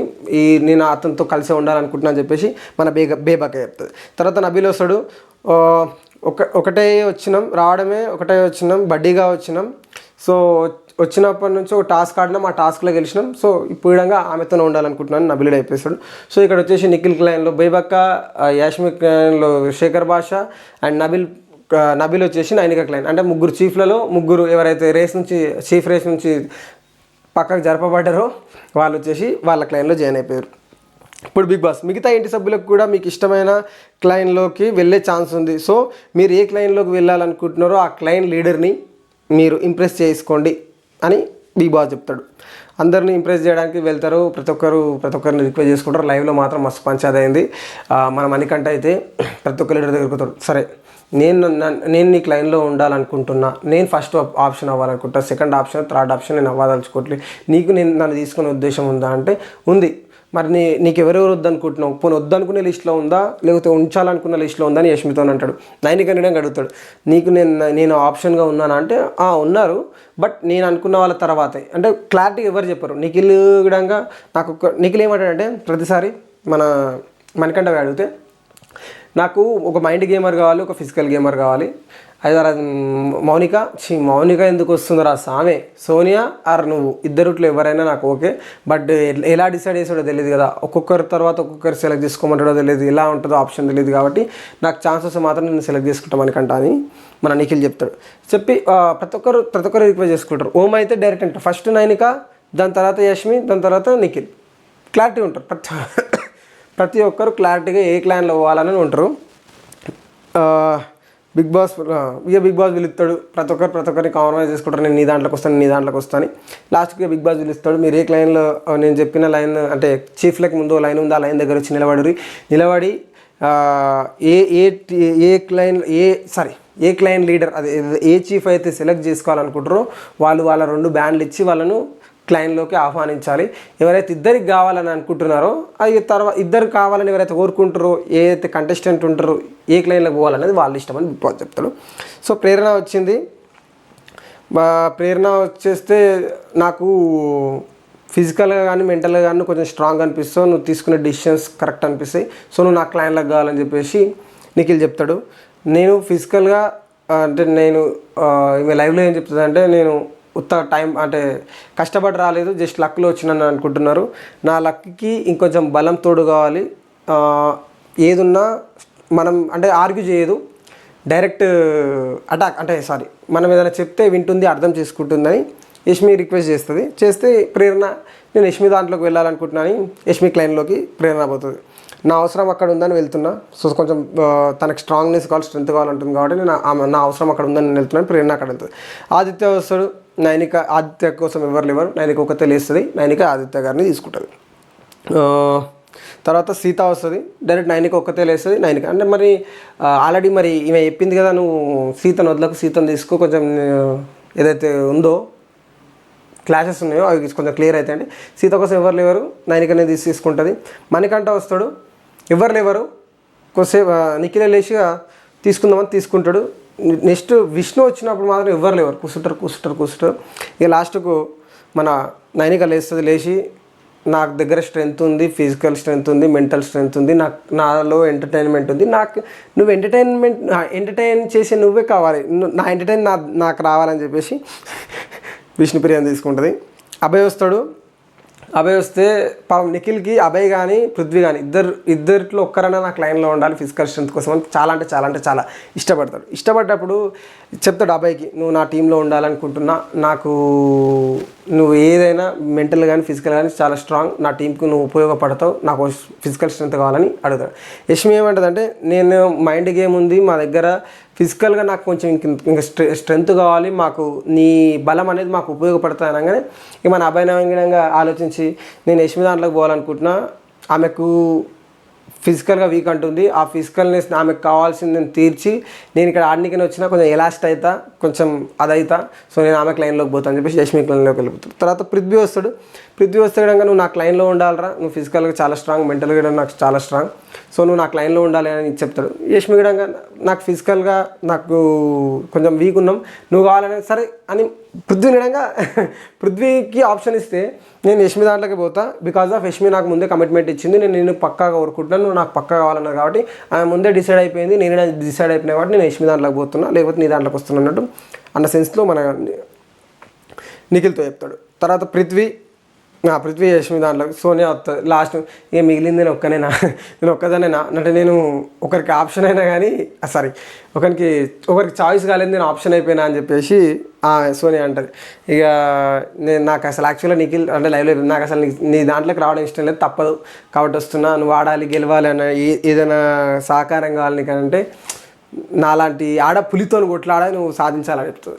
నేను అతనితో కలిసి ఉండాలనుకుంటున్నాను అని చెప్పేసి మన బేబాకే చెప్తుంది. తర్వాత నబీల్ వస్తాడు, ఒకటే వచ్చినాం బడ్డీగా వచ్చినాం. సో వచ్చినప్పటి నుంచి ఒక టాస్క్ ఆడినాం, ఆ టాస్క్లో గెలిచినాం. సో ఇప్పుడు విధంగా ఆమెతో ఉండాలనుకుంటున్నాను నబీల్ అయిపోయాడు. సో ఇక్కడ వచ్చేసి నిఖిల్ క్లైన్లో బేబక్క, యాష్మి క్లైన్లో శేఖర్ భాష అండ్ నబీల్ వచ్చేసి నైనిక క్లైన్. అంటే ముగ్గురు చీఫ్లలో ముగ్గురు ఎవరైతే చీఫ్ రేస్ నుంచి పక్కకు జరపబడ్డారో వాళ్ళు వచ్చేసి వాళ్ళ క్లైన్లో జాయిన్ అయిపోయారు. ఇప్పుడు బిగ్ బాస్ మిగతా ఇంటి సభ్యులకు కూడా మీకు ఇష్టమైన క్లైన్లోకి వెళ్ళే ఛాన్స్ ఉంది. సో మీరు ఏ క్లైన్లోకి వెళ్ళాలనుకుంటున్నారో ఆ క్లైన్ లీడర్ని మీరు ఇంప్రెస్ చేసుకోండి అని బిగ్ బాస్ చెప్తాడు. అందరిని ఇంప్రెస్ చేయడానికి వెళ్తారు, ప్రతి ఒక్కరిని రిక్వెస్ట్ చేసుకుంటారు. లైవ్లో మాత్రం మస్తు పంచాయతీ అయింది. మన మణికంఠ అయితే ప్రతి ఒక్క లీడర్ దగ్గరికి పోతాడు. సరే నేను నీకు లైన్లో ఉండాలనుకుంటున్నా, నేను ఫస్ట్ ఆప్షన్ అవ్వాలనుకుంటా, సెకండ్ ఆప్షన్ థర్డ్ ఆప్షన్ నేను అవ్వదలుచుకోవట్లేదు, నన్ను తీసుకునే ఉద్దేశం ఉందా అంటే ఉంది. మరి నీకు ఎవరెవరు వద్దనుకుంటున్నావు, పోనీ వద్దనుకునే లిస్ట్లో ఉందా లేకపోతే ఉంచాలనుకున్న లిస్ట్లో ఉందా అని యష్మితో అంటాడు. నైనిక నిడంగా అడుగుతాడు, నీకు నేను ఆప్షన్గా ఉన్నానా అంటే ఉన్నారు, బట్ నేను అనుకున్న వాళ్ళ తర్వాతే అంటే క్లారిటీ ఎవరు చెప్పరు. నిఖిల్ కూడా నిఖిల్ ఏమంటాడంటే ప్రతిసారి మనకంట అడిగితే నాకు ఒక మైండ్ గేమర్ కావాలి, ఒక ఫిజికల్ గేమర్ కావాలి. అయితే మౌనిక ఎందుకు వస్తుందిరా సామే, సోనియా ఆర్ నువ్వు ఇద్దరుట్లో ఎవరైనా నాకు ఓకే, బట్ ఎలా డిసైడ్ చేసాడో తెలియదు కదా, ఒక్కొక్కరి తర్వాత ఒక్కొక్కరు సెలెక్ట్ చేసుకోమంటాడో తెలియదు, ఎలా ఉంటుందో ఆప్షన్ తెలియదు, కాబట్టి నాకు ఛాన్సెస్ మాత్రం నేను సెలెక్ట్ చేసుకుంటామనికంట అని మన నిఖిల్ చెప్తాడు. చెప్పి ప్రతి ఒక్కరు రిక్వెస్ట్ చేసుకుంటారు. ఓమ్ అయితే డైరెక్ట్ అంటారు, ఫస్ట్ నైనిక, దాని తర్వాత యష్మి, దాని తర్వాత నిఖిల్. క్లారిటీ ఉంటారు ప్రతి ఒక్కరు క్లారిటీగా ఏ క్లాన్లో పోవాలని ఉంటారు. బిగ్ బాస్ పిలుస్తాడు, ప్రతి ఒక్కరిని కాంప్రమైజ్ చేసుకుంటారు, నేను నీ దాంట్లోకి వస్తాను. లాస్ట్కి బిగ్ బాస్ పిలుస్తాడు, మీరు ఏ క్లైన్లో నేను చెప్పిన లైన్ అంటే చీఫ్లకి ముందు లైన్ ఉంది, ఆ లైన్ దగ్గర వచ్చి నిలబడి ఏ క్లైన్ లీడర్ అదే ఏ చీఫ్ అయితే సెలెక్ట్ చేసుకోవాలనుకుంటారో వాళ్ళ 2 బ్యాన్లు ఇచ్చి వాళ్ళను క్లైన్లోకి ఆహ్వానించాలి. ఎవరైతే ఇద్దరికి కావాలని అనుకుంటున్నారో అది తర్వాత ఇద్దరు కావాలని ఎవరైతే కోరుకుంటారో, ఏదైతే కంటెస్టెంట్ ఉంటారో ఏ క్లైన్లోకి పోవాలనేది వాళ్ళ ఇష్టం అని బిగ్ బాస్ చెప్తాడు. సో ప్రేరణ వచ్చింది. ప్రేరణ వచ్చేస్తే నాకు ఫిజికల్గా కానీ మెంటల్గా కానీ కొంచెం స్ట్రాంగ్ అనిపిస్తావు, నువ్వు తీసుకునే డిసిషన్స్ కరెక్ట్ అనిపిస్తాయి, సో నువ్వు నా క్లైన్లోకి కావాలని చెప్పేసి నిఖిల్ చెప్తాడు. నేను ఫిజికల్గా అంటే నేను ఈమె లైవ్లో ఏం చెప్తుంది అంటే, నేను టైం అంటే కష్టపడి రాలేదు, జస్ట్ లక్లో వచ్చినాను అనుకుంటున్నారు, నా లక్కి ఇంకొంచెం బలం తోడు కావాలి, ఏదున్నా మనం అంటే ఆర్గ్యూ చేయదు, డైరెక్ట్ అటాక్ అంటే మనం ఏదైనా చెప్తే వింటుంది, అర్థం చేసుకుంటుందని యష్మి రిక్వెస్ట్ చేస్తే ప్రేరణ నేను యష్మి దాంట్లోకి వెళ్ళాలనుకుంటున్నాను, యష్మి క్లైన్లోకి ప్రేరణ పోతుంది. నా అవసరం అక్కడ ఉందని వెళ్తున్నా, సో కొంచెం తనకు స్ట్రాంగ్నెస్ కావాలి, స్ట్రెంత్ కావాలంటుంది, కాబట్టి నా అవసరం అక్కడ ఉందని నేను వెళ్తున్నాను, ప్రేరణ అక్కడ వెళ్తుంది. ఆదిత్య వస్తాడు, ఆదిత్య కోసం ఎవరు లేవరు, నైనిక ఒకతే లేస్తుంది, నైనిక ఆదిత్య గారిని తీసుకుంటుంది. తర్వాత సీత వస్తుంది, డైరెక్ట్ నైనిక ఒక్కతే లేస్తుంది, నైనిక అంటే మరి ఆల్రెడీ మరి ఈమె చెప్పింది కదా, నువ్వు సీతను వదలకు, సీతను తీసుకో, కొంచెం ఏదైతే ఉందో క్లాషెస్ ఉన్నాయో అవి కొంచెం క్లియర్ అవుతాయండి. సీత కోసం ఎవరు లేవరు, నైనికనే తీసుకుంటుంది. మణికంఠ వస్తాడు, ఎవరు లేవరు, కొద్దిసేపు నిఖిలే లేచిగా తీసుకుందామని తీసుకుంటాడు. నెక్స్ట్ విష్ణు వచ్చినప్పుడు మాత్రం ఎవరు లేవరు, కూర్చుంటారు. ఇక లాస్ట్కు మన నైనిక లేచి నాకు దగ్గర స్ట్రెంత్ ఉంది, ఫిజికల్ స్ట్రెంత్ ఉంది, మెంటల్ స్ట్రెంత్ ఉంది, నాలో ఎంటర్టైన్మెంట్ ఉంది, నువ్వు ఎంటర్టైన్ చేసి నువ్వే కావాలి, నా ఎంటర్టైన్ నాకు రావాలని చెప్పేసి విష్ణుప్రియని తీసుకుంటుంది. అభయ్ వస్తే పాపం నిఖిల్కి అభయ్ కానీ పృథ్వీ కానీ ఇద్దరిలో ఒక్కరైనా నాకు లైన్లో ఉండాలి ఫిజికల్ స్ట్రెంత్ కోసం అని చాలా ఇష్టపడ్డప్పుడు చెప్తాడు అభయ్కి, నువ్వు నా టీంలో ఉండాలనుకుంటున్నా, నాకు నువ్వు ఏదైనా మెంటల్ కానీ ఫిజికల్ కానీ చాలా స్ట్రాంగ్, నా టీంకి నువ్వు ఉపయోగపడతావు, నాకు ఫిజికల్ స్ట్రెంత్ కావాలని అడుగుతాడు. యష్మి ఏమంటుందంటే, నేను మైండ్ గేమ్ ఉంది మా దగ్గర, ఫిజికల్గా నాకు కొంచెం ఇంకా స్ట్రెంత్ కావాలి, మాకు నీ బలం అనేది మాకు ఉపయోగపడుతుంది అనగానే ఇక మన అభయనవంగా ఆలోచించి నేను యష్మి దాంట్లోకి పోవాలనుకుంటున్నా, ఆమెకు ఫిజికల్గా వీక్ అంటుంది, ఆ ఫిజికల్నెస్ ఆమెకు కావాల్సింది నేను తీర్చి నేను ఇక్కడ ఆడనికి వచ్చినా కొంచెం ఎలాస్ట్ అవుతా, కొంచెం అదవుతా, సో నేను ఆమెకు లైన్లోకి పోతాను అని చెప్పేసి యష్మి లైన్లోకి వెళ్ళిపోతాడు. తర్వాత పృథ్వీ వస్తే కనుక నువ్వు నాకు లైన్లో ఉండాలరా, నువ్వు ఫిజికల్గా చాలా స్ట్రాంగ్, మెంటల్గా కూడా నాకు చాలా స్ట్రాంగ్, సో నువ్వు నాకు లైన్లో ఉండాలి అని చెప్తాడు. యష్మి కూడా నాకు ఫిజికల్గా నాకు కొంచెం వీక్ ఉన్నాం, నువ్వు కావాలని సరే అని పృథ్వీకి ఆప్షన్ ఇస్తే నేను యష్మి దాంట్లోకి పోతా, బికాజ్ ఆఫ్ యష్మి నాకు ముందే కమిట్మెంట్ ఇచ్చింది, నేను పక్కాగా కోరుకుంటున్నాను, నువ్వు నాకు పక్కా కావాలన్నారు కాబట్టి ఆమె ముందే డిసైడ్ అయిపోయింది, నేను డిసైడ్ అయిపోయినా కాబట్టి నేను యష్మి దాంట్లోకి పోతున్నా, లేకపోతే నీ దాంట్లోకి వస్తున్నా అన్నట్టు అన్న సెన్స్లో మన నిఖిల్తో చెప్తాడు. తర్వాత పృథ్వీ యష్మి దాంట్లో సోనియా వస్తుంది. లాస్ట్ ఇక మిగిలింది నేను ఒక్కదానేనా అంటే నేను ఒకరికి ఆప్షన్ అయినా కానీ ఒకరికి చాయిస్ కాలేదు, నేను ఆప్షన్ అయిపోయినా అని చెప్పేసి సోనియా అంటది. ఇక నాకు అసలు యాక్చువల్గా నిఖిల్ అంటే లైవ్లో నాకు అసలు నీ దాంట్లోకి రావడం ఇష్టం లేదు, తప్పదు కాబట్టి వస్తున్నా, నువ్వు ఆడాలి గెలవాలి అన్న ఏదైనా సహకారం కావాలి నీకంటే నాలాంటి ఆడపులితో కొట్లాడ నువ్వు సాధించాలని చెప్తావు.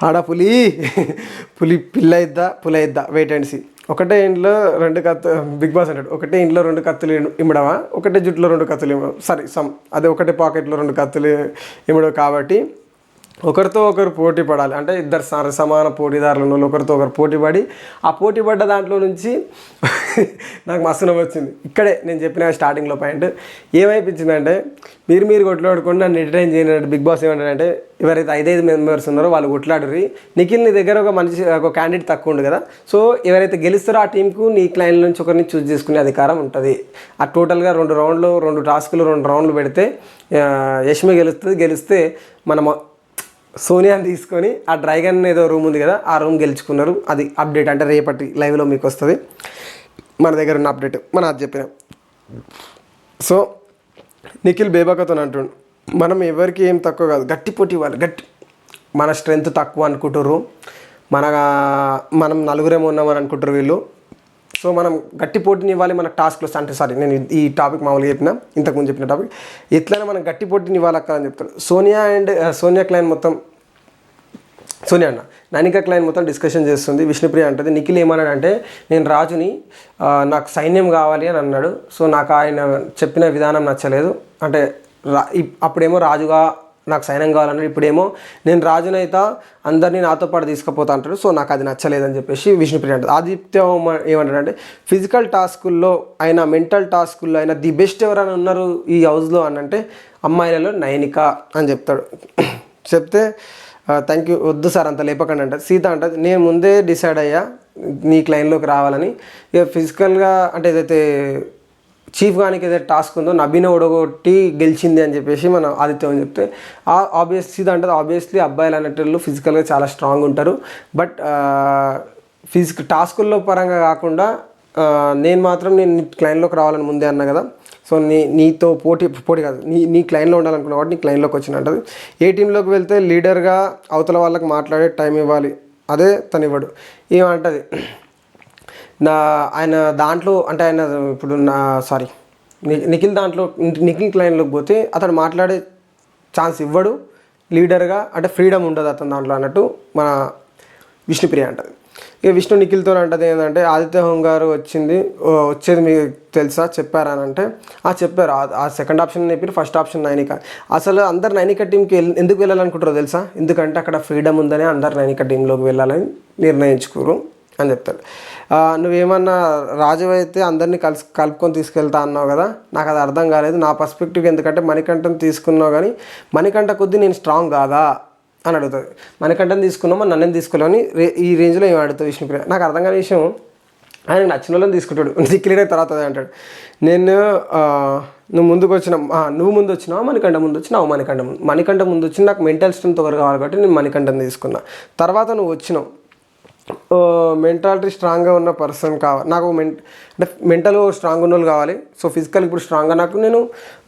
ఆడపులి పులి పిల్ల ఇద్దా పుల ఇద్దా వెయిట్ అండ్ సీ. ఒకటే ఇంట్లో రెండు బిగ్ బాస్ అంటాడు, ఒకటే ఇంట్లో రెండు కత్తులు ఇమ్మడమా, ఒకటే జుట్టులో రెండు కత్తులు ఇమ్మడం, సారీ అదే ఒకటే పాకెట్లో రెండు కత్తులు ఇమ్మడం. కాబట్టి ఒకరితో ఒకరు పోటీ పడాలి, అంటే ఇద్దరు సమాన పోటీదారులు ఉన్న ఒకరితో ఒకరు పోటీ పడి ఆ పోటీ పడ్డ దాంట్లో నుంచి నాకు మస్తు నవ్వు వచ్చింది. ఇక్కడే నేను చెప్పిన స్టార్టింగ్లో పాయింట్ ఏమైపించిందంటే, మీరు కొట్లాడుకొని నన్ను ఎంటర్టైన్ చేయనంటే బిగ్ బాస్ ఏమంటారంటే, ఎవరైతే 5 మెంబర్స్ ఉన్నారో వాళ్ళు కొట్లాడరు, నిఖిల్ నీ దగ్గర ఒక క్యాండిడేట్ తక్కువ ఉంది కదా, సో ఎవరైతే గెలుస్తారో ఆ టీంకు నీ క్లైంట్ నుంచి ఒకరిని చూస్ చేసుకునే అధికారం ఉంటుంది. ఆ టోటల్గా 2 టాస్కులు 2 రౌండ్లు పెడితే యష్మి గెలిస్తే మనం సోనియాని తీసుకొని ఆ డ్రైగన్ ఏదో రూమ్ ఉంది కదా ఆ రూమ్ గెలుచుకున్నారు. అది అప్డేట్, అంటే రేపటి లైవ్లో మీకు వస్తుంది మన దగ్గర ఉన్న అప్డేట్, మనం అది చెప్పిన. సో నిఖిల్ బేబాకతో అంటుండు, మనం ఎవరికి ఏం తక్కువ కాదు, గట్టి పోటీ ఇవ్వాలి, మన స్ట్రెంగ్త్ తక్కువ అనుకుంటారు, మనం నలుగురేమో ఉన్నామని అనుకుంటారు వీళ్ళు. సో మనం గట్టి పోటీని ఇవ్వాలి మన టాస్క్లో, అంటే సారీ నేను ఈ టాపిక్ మామూలుగా చెప్పిన, ఇంతకుముందు చెప్పిన టాపిక్ ఎట్లయినా మనం గట్టి పోటీని ఇవ్వాలక్క అని చెప్తారు. సోనియా క్లైన్ మొత్తం నైనికా క్లైన్ మొత్తం డిస్కషన్ చేస్తుంది. విష్ణుప్రియ అంటుంది, నిఖిల్ ఏమన్నాడంటే నేను రాజుని నాకు సైన్యం కావాలి అని అన్నాడు, సో నాకు ఆయన చెప్పిన విధానం నచ్చలేదు, అంటే అప్పుడేమో రాజుగా నాకు సైన్యం కావాలన్నాడు, ఇప్పుడేమో నేను రాజునైతే అందరినీ నాతో పాటు తీసుకుపోతా అంటాడు, సో నాకు అది నచ్చలేదని చెప్పేసి విష్ణుప్రియ అంటాడు. ఆదిత్య ఏమంటాడంటే ఫిజికల్ టాస్కుల్లో అయినా మెంటల్ టాస్కుల్లో అయినా ది బెస్ట్ ఎవరైనా ఉన్నారు ఈ హౌస్లో అని అంటే అమ్మాయిలలో నైనిక అని చెప్తాడు. చెప్తే థ్యాంక్ యూ వద్దు సార్ అంత లేపకండి అంటారు. సీత అంటది, నేను ముందే డిసైడ్ అయ్యా నీ క్లైన్లోకి రావాలని, ఇక ఫిజికల్గా అంటే ఏదైతే చీఫ్ గానికి ఏదైతే టాస్క్ ఉందో నబీన ఓడగొట్టి గెలిచింది అని చెప్పేసి మన ఆదిత్యం అని చెప్తే సీత అంటది ఆబ్వియస్లీ అబ్బాయిలు అనేటోళ్ళు ఫిజికల్గా చాలా స్ట్రాంగ్ ఉంటారు, బట్ టాస్కుల్లో పరంగా కాకుండా నేను మాత్రం నేను క్లైన్లోకి రావాలని ముందే అన్నా కదా, సో నీతో పోటీ కాదు నీ క్లైన్లో ఉండాలనుకున్నా కాబట్టి నీ క్లైన్లోకి వచ్చినట్టు. ఏ టీంలోకి వెళ్తే లీడర్గా అవతల వాళ్ళకి మాట్లాడే టైం ఇవ్వాలి, అదే తను ఇవ్వడు. ఏమంటది ఆయన దాంట్లో అంటే ఆయన ఇప్పుడు నిఖిల్ క్లైన్లోకి పోతే అతడు మాట్లాడే ఛాన్స్ ఇవ్వడు, లీడర్గా అంటే ఫ్రీడమ్ ఉండదు అతని దాంట్లో అన్నట్టు మన విష్ణుప్రియ అంటది. ఇక విష్ణు నిఖిల్తో అంటది ఏంటంటే ఆదిత్య హోమ్ గారు వచ్చేది మీకు తెలుసా చెప్పారా అని అంటే చెప్పారు, ఆ సెకండ్ ఆప్షన్ చెప్పారు, ఫస్ట్ ఆప్షన్ నైనిక. అసలు అందరు నైనిక టీంకి ఎందుకు వెళ్ళాలనుకుంటారో తెలుసా, ఎందుకంటే అక్కడ ఫ్రీడమ్ ఉందని అందరు నైనిక టీంలోకి వెళ్ళాలని నిర్ణయించుకోరు అని చెప్తాడు. నువ్వేమన్నా రాజు అయితే అందరినీ కలుపుకొని తీసుకెళ్తా అన్నావు కదా, నాకు అది అర్థం కాలేదు నా పర్స్పెక్టివ్, ఎందుకంటే మణికంఠను తీసుకున్నావు కానీ మణికంఠ కొద్దీ నేను స్ట్రాంగ్ కాదా అని అడుగుతుంది. మణికంఠను తీసుకున్నామో నన్ను తీసుకోలేమని ఈ రేంజ్లో ఏమి అడుగుతావు విష్ణుప్రియ. నాకు అర్థం కాని విషయం, ఆయనకు నచ్చిన వాళ్ళని తీసుకుంటాడు, దిక్కులేడే తర్వాత అదే అంటాడు. నువ్వు ముందు వచ్చినావు మణికంఠ ముందు వచ్చినావు, మణికంఠ ముందు వచ్చి నాకు మెంటల్ స్ట్రెంత్ ఒకరు కావాలి కాబట్టి నేను మణికంఠను తీసుకున్నా, తర్వాత నువ్వు వచ్చినావు మెంటాలిటీ స్ట్రాంగ్గా ఉన్న పర్సన్ కావాలి నాకు, అంటే మెంటల్ స్ట్రాంగ్ ఉన్న వాళ్ళు కావాలి, సో ఫిజికల్ ఇప్పుడు స్ట్రాంగ్గా నాకు నేను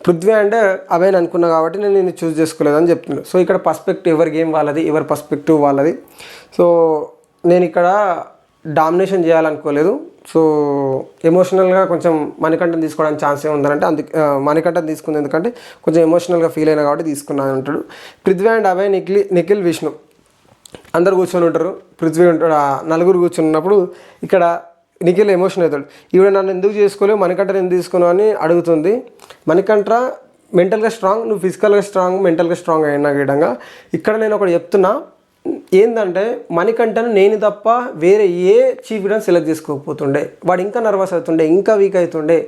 పృథ్వీ అంటే అవేని అనుకున్నా కాబట్టి నేను చూస్ చేసుకోలేదని చెప్తున్నాను. సో ఇక్కడ పర్స్పెక్టివ్ ఎవరి గేమ్ వాళ్ళది, ఎవరి పర్స్పెక్టివ్ వాళ్ళది. సో నేను ఇక్కడ డామినేషన్ చేయాలనుకోలేదు, సో ఎమోషనల్గా కొంచెం మణికంఠను తీసుకోవడానికి ఛాన్స్ ఏముందంటే మణికంఠను తీసుకుంది ఎందుకంటే కొంచెం ఎమోషనల్గా ఫీల్ అయినా కాబట్టి తీసుకున్నాను అంటాడు. పృథ్వీ అండ్ అభయ్ నిఖిల్ విష్ణు అందరు కూర్చొని ఉంటారు, పృథ్వీ ఉంటాడు, నలుగురు కూర్చొని ఉన్నప్పుడు ఇక్కడ నిఖిల్ ఎమోషన్ అవుతాడు, ఈవిడ నన్ను ఎందుకు చేసుకోలేవు మణికంఠను ఎందుకు తీసుకున్నావు అని అడుగుతుంది. మణికంఠ మెంటల్గా స్ట్రాంగ్, నువ్వు ఫిజికల్గా స్ట్రాంగ్ మెంటల్గా స్ట్రాంగ్ అయిన విధంగా ఇక్కడ నేను ఒకటి చెప్తున్నా ఏంటంటే మణికంఠను నేను తప్ప వేరే ఏ చీఫ్ విలన్ సెలెక్ట్ చేసుకోకపోతుండే, వాడు ఇంకా నర్వస్ అవుతుండే, ఇంకా వీక్ అవుతుండే,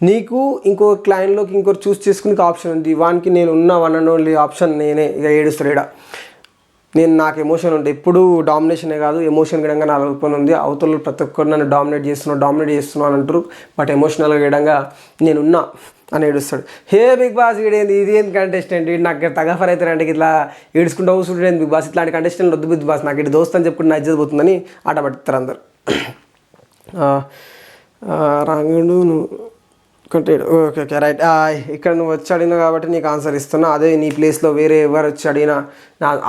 నీకు ఇంకో క్లైన్లోకి ఇంకోటి చూస్ చేసుకునే ఆప్షన్ ఉంది, వానికి నేను ఉన్న వన్ అండ్ ఓన్లీ ఆప్షన్ నేనే, ఇక ఏడుస్తాడు. నాకు ఎమోషన్ ఉంటే ఎప్పుడు డామినేషనే కాదు ఎమోషన్ విధంగా నా లోపల ఉంది, అవతల ప్రతి ఒక్కరు నన్ను డామినేట్ చేస్తున్నావు అని అంటారు, బట్ ఎమోషనల్గా విధంగా నేనున్నా అని ఏడుస్తాడు. హే బిగ్ బాస్ ఇది ఏంది కంటెస్టెంట్ నాకు తగఫర్ అవుతారంటే ఇట్లా ఏడుచుకుంటూ కూర్చుంటే బిగ్ బాస్ ఇట్లాంటి కంటెస్టెంట్ వద్దు బిగ్ బాస్, నాకు ఇటు దోస్త్ అని చెప్పుకుంటే నా ఇజ్జత్ పోతుందని ఆట పడతారు అందరు. రాంగుడు కంటెంట్ ఓకే రైట్. ఇక్కడ నువ్వు వచ్చి అడిగినా కాబట్టి నీకు ఆన్సర్ ఇస్తున్నా, అదే నీ ప్లేస్లో వేరే ఎవరు వచ్చి అడిగినా